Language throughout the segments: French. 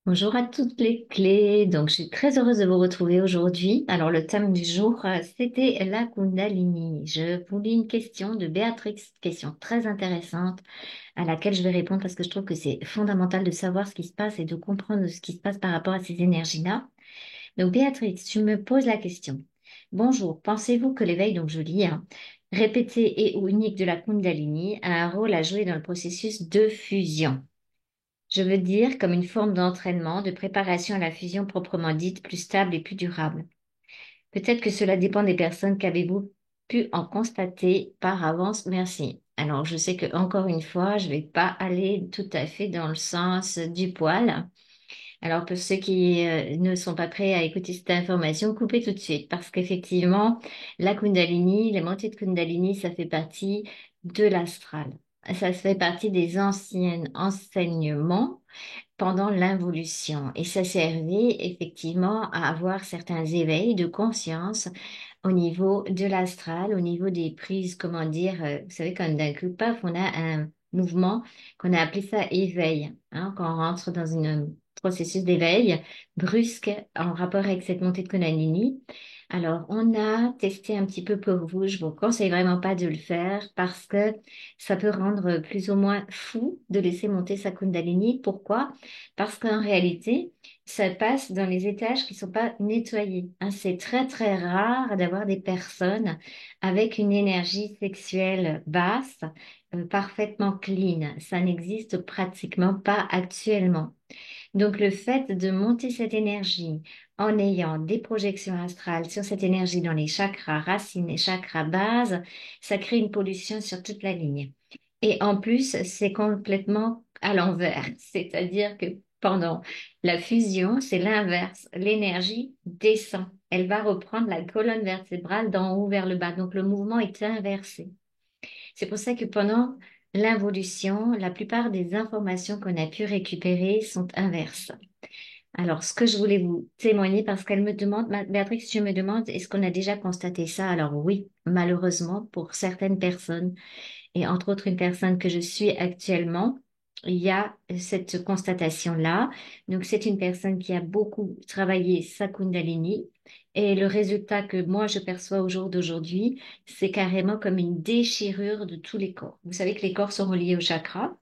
Bonjour à toutes les clés. Donc, je suis très heureuse de vous retrouver aujourd'hui. Alors, le thème du jour, c'était la Kundalini. Je vous lis une question de Béatrix, question très intéressante à laquelle je vais répondre parce que je trouve que c'est fondamental de savoir ce qui se passe et de comprendre ce qui se passe par rapport à ces énergies-là. Donc, Béatrix, tu me poses la question. Bonjour, pensez-vous que l'éveil, donc je lis, répété et ou unique de la Kundalini a un rôle à jouer dans le processus de fusion? Je veux dire comme une forme d'entraînement, de préparation à la fusion proprement dite, plus stable et plus durable. Peut-être que cela dépend des personnes. Qu'avez-vous pu en constater par avance? Merci. Alors, je sais que encore une fois, je vais pas aller tout à fait dans le sens du poil. Alors, pour ceux qui ne sont pas prêts à écouter cette information, coupez tout de suite parce qu'effectivement, la Kundalini, les montées de Kundalini, ça fait partie de l'astral. Ça fait partie des anciens enseignements pendant l'involution. Et ça servait effectivement à avoir certains éveils de conscience au niveau de l'astral, au niveau des prises, comment dire, vous savez, quand d'un coup, paf, on a un mouvement qu'on a appelé ça éveil, hein, quand on rentre dans un processus d'éveil brusque en rapport avec cette montée de Kundalini. Alors, on a testé un petit peu pour vous. Je vous conseille vraiment pas de le faire parce que ça peut rendre plus ou moins fou de laisser monter sa Kundalini. Pourquoi? Parce qu'en réalité, ça passe dans les étages qui sont pas nettoyés, hein. C'est très, très rare d'avoir des personnes avec une énergie sexuelle basse, parfaitement clean. Ça n'existe pratiquement pas actuellement. Donc, le fait de monter cette énergie en ayant des projections astrales sur cette énergie dans les chakras racines et chakras bases, ça crée une pollution sur toute la ligne. Et en plus, c'est complètement à l'envers. C'est-à-dire que pendant la fusion, c'est l'inverse. L'énergie descend. Elle va reprendre la colonne vertébrale d'en haut vers le bas. Donc, le mouvement est inversé. C'est pour ça que pendant l'involution, la plupart des informations qu'on a pu récupérer sont inverses. Alors, ce que je voulais vous témoigner, parce qu'elle me demande, Béatrix, tu me demandes, est-ce qu'on a déjà constaté ça? Alors oui, malheureusement, pour certaines personnes, et entre autres une personne que je suis actuellement, il y a cette constatation-là. Donc, c'est une personne qui a beaucoup travaillé sa Kundalini. Et le résultat que moi, je perçois au jour d'aujourd'hui, c'est carrément comme une déchirure de tous les corps. Vous savez que les corps sont reliés au chakra,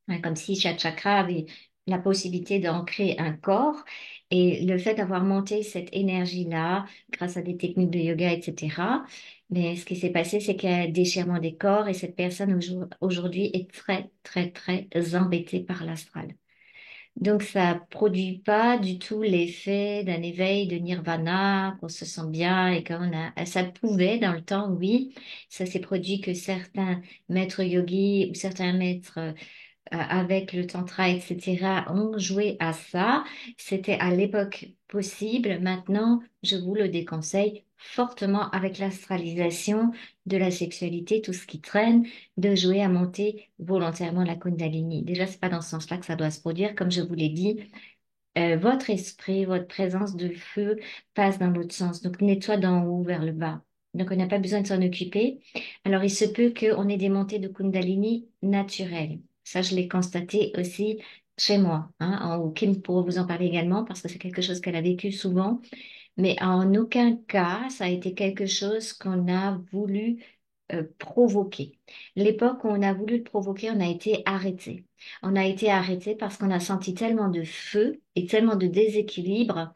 hein, comme si chaque chakra avait la possibilité d'ancrer un corps. Et le fait d'avoir monté cette énergie-là, grâce à des techniques de yoga, etc., mais ce qui s'est passé, c'est qu'il y a un déchirement des corps et cette personne aujourd'hui est très, très, très embêtée par l'astral. Donc, ça produit pas du tout l'effet d'un éveil de nirvana, qu'on se sent bien et qu'on a, ça pouvait dans le temps, oui, ça s'est produit que certains maîtres yogis ou certains maîtres avec le tantra, etc., ont joué à ça. C'était à l'époque possible. Maintenant, je vous le déconseille fortement avec l'astralisation de la sexualité, tout ce qui traîne, de jouer à monter volontairement la Kundalini. Déjà, c'est pas dans ce sens-là que ça doit se produire. Comme je vous l'ai dit, votre esprit, votre présence de feu passe dans l'autre sens. Donc, nettoie d'en haut vers le bas. Donc, on n'a pas besoin de s'en occuper. Alors, il se peut qu'on ait des montées de Kundalini naturelles. Ça, je l'ai constaté aussi chez moi, hein, ou Kim pourra vous en parler également parce que c'est quelque chose qu'elle a vécu souvent. Mais en aucun cas, ça a été quelque chose qu'on a voulu provoquer. L'époque où on a voulu le provoquer, on a été arrêté. On a été arrêté parce qu'on a senti tellement de feu et tellement de déséquilibre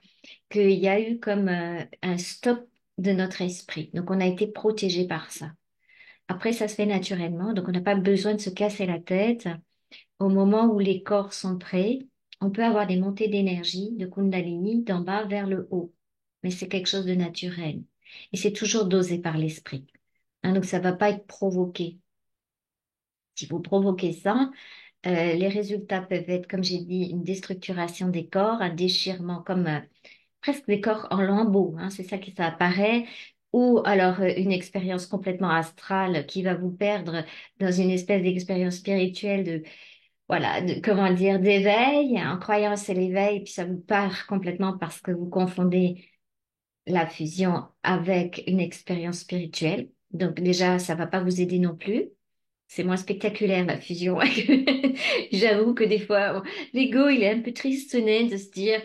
qu'il y a eu comme un stop de notre esprit. Donc on a été protégé par ça. Après, ça se fait naturellement, donc on n'a pas besoin de se casser la tête. Au moment où les corps sont prêts, on peut avoir des montées d'énergie, de Kundalini, d'en bas vers le haut. Mais c'est quelque chose de naturel. Et c'est toujours dosé par l'esprit. Hein, donc ça va pas être provoqué. Si vous provoquez ça, les résultats peuvent être, comme j'ai dit, une déstructuration des corps, un déchirement comme presque des corps en lambeaux, hein, c'est ça qui ça apparaît, ou alors une expérience complètement astrale qui va vous perdre dans une espèce d'expérience spirituelle de, voilà, comment dire, d'éveil, en croyant que c'est l'éveil, puis ça vous part complètement parce que vous confondez la fusion avec une expérience spirituelle. Donc déjà, ça va pas vous aider non plus. C'est moins spectaculaire la fusion. J'avoue que des fois, l'ego, il est un peu tristounet de se dire,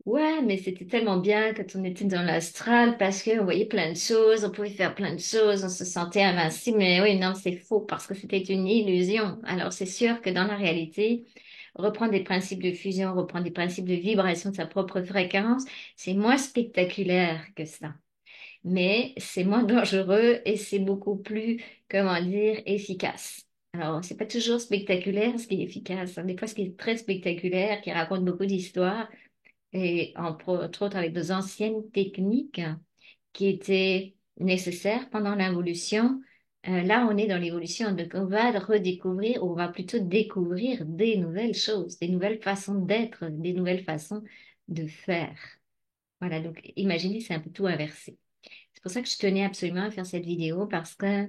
ouais, mais c'était tellement bien quand on était dans l'astral parce qu'on voyait plein de choses, on pouvait faire plein de choses, on se sentait invincible. Mais oui, non, c'est faux parce que c'était une illusion. Alors c'est sûr que dans la réalité, reprendre des principes de fusion, reprendre des principes de vibration de sa propre fréquence, c'est moins spectaculaire que ça. Mais c'est moins dangereux et c'est beaucoup plus, comment dire, efficace. Alors, c'est pas toujours spectaculaire ce qui est efficace, hein. Des fois, ce qui est très spectaculaire, qui raconte beaucoup d'histoires, et entre autres avec de anciennes techniques qui étaient nécessaires pendant l'évolution. Là, on est dans l'évolution, donc on va redécouvrir, ou on va plutôt découvrir des nouvelles choses, des nouvelles façons d'être, des nouvelles façons de faire. Voilà, donc imaginez, c'est un peu tout inversé. C'est pour ça que je tenais absolument à faire cette vidéo parce que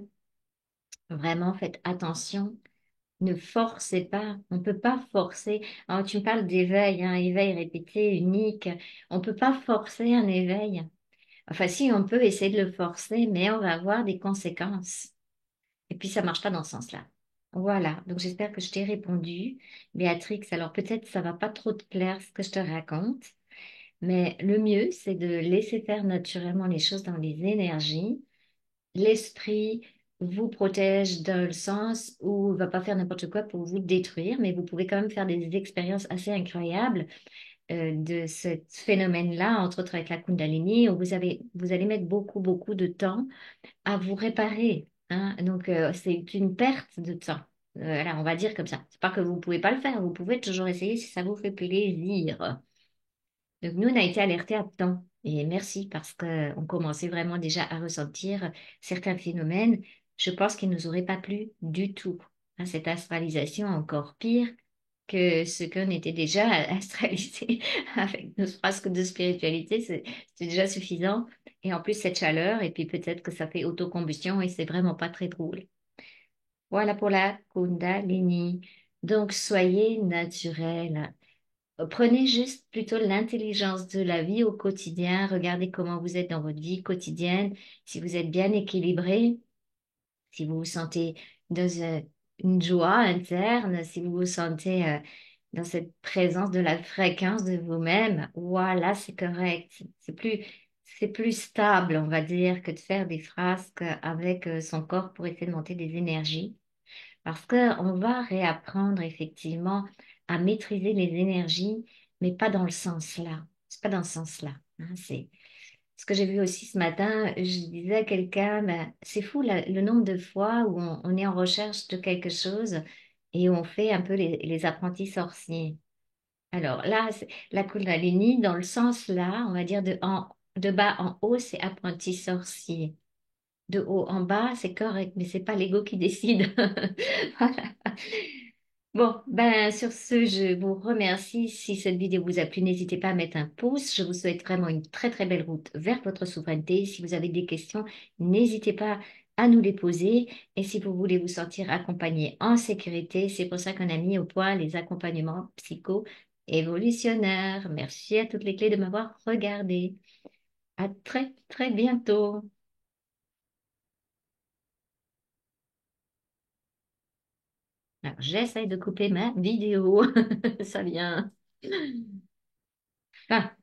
vraiment, faites attention. Ne forcez pas. On ne peut pas forcer. Alors, tu me parles d'éveil, hein, éveil répété, unique. On ne peut pas forcer un éveil. Enfin, si, on peut essayer de le forcer, mais on va avoir des conséquences. Et puis, ça marche pas dans ce sens-là. Voilà. Donc, j'espère que je t'ai répondu, Béatrix. Alors, peut-être ça va pas trop te plaire ce que je te raconte, mais le mieux, c'est de laisser faire naturellement les choses dans les énergies. L'esprit vous protège dans le sens où il va pas faire n'importe quoi pour vous détruire, mais vous pouvez quand même faire des expériences assez incroyables de ce phénomène-là, entre autres avec la Kundalini, où vous allez mettre beaucoup, beaucoup de temps à vous réparer, hein. Donc, c'est une perte de temps. Voilà, on va dire comme ça. C'est pas que vous pouvez pas le faire, vous pouvez toujours essayer si ça vous fait plaisir. Donc, nous, on a été alertés à temps. Et merci parce qu'on commençait vraiment déjà à ressentir certains phénomènes. Je pense qu'ils ne nous auraient pas plu du tout, hein. Cette astralisation encore pire que ce qu'on était déjà astralisé avec nos frasques de spiritualité, c'est déjà suffisant. Et en plus, cette chaleur, et puis peut-être que ça fait autocombustion et c'est vraiment pas très drôle. Voilà pour la Kundalini. Donc, soyez naturel. Prenez juste plutôt l'intelligence de la vie au quotidien. Regardez comment vous êtes dans votre vie quotidienne. Si vous êtes bien équilibré, si vous vous sentez dans une joie interne, si vous vous sentez dans cette présence de la fréquence de vous-même, voilà, c'est correct. C'est plus stable, on va dire, que de faire des frasques avec son corps pour essayer de monter des énergies. Parce qu'on va réapprendre effectivement à maîtriser les énergies, mais pas dans le sens là. C'est pas dans ce sens-là, hein. C'est ce que j'ai vu aussi ce matin. Je disais à quelqu'un, ben, c'est fou le nombre de fois où on est en recherche de quelque chose et on fait un peu les apprentis sorciers. Alors là, la Kundalini, dans le sens là, on va dire de bas en haut, c'est apprenti sorcier. De haut en bas, c'est correct, mais c'est pas l'ego qui décide. Voilà. Bon, ben sur ce, je vous remercie. Si cette vidéo vous a plu, n'hésitez pas à mettre un pouce. Je vous souhaite vraiment une très très belle route vers votre souveraineté. Si vous avez des questions, n'hésitez pas à nous les poser. Et si vous voulez vous sentir accompagné en sécurité, c'est pour ça qu'on a mis au point les accompagnements psycho-évolutionnaires. Merci à toutes les clés de m'avoir regardé. À très très bientôt. Alors, j'essaie de couper ma vidéo. Ça vient. Ah.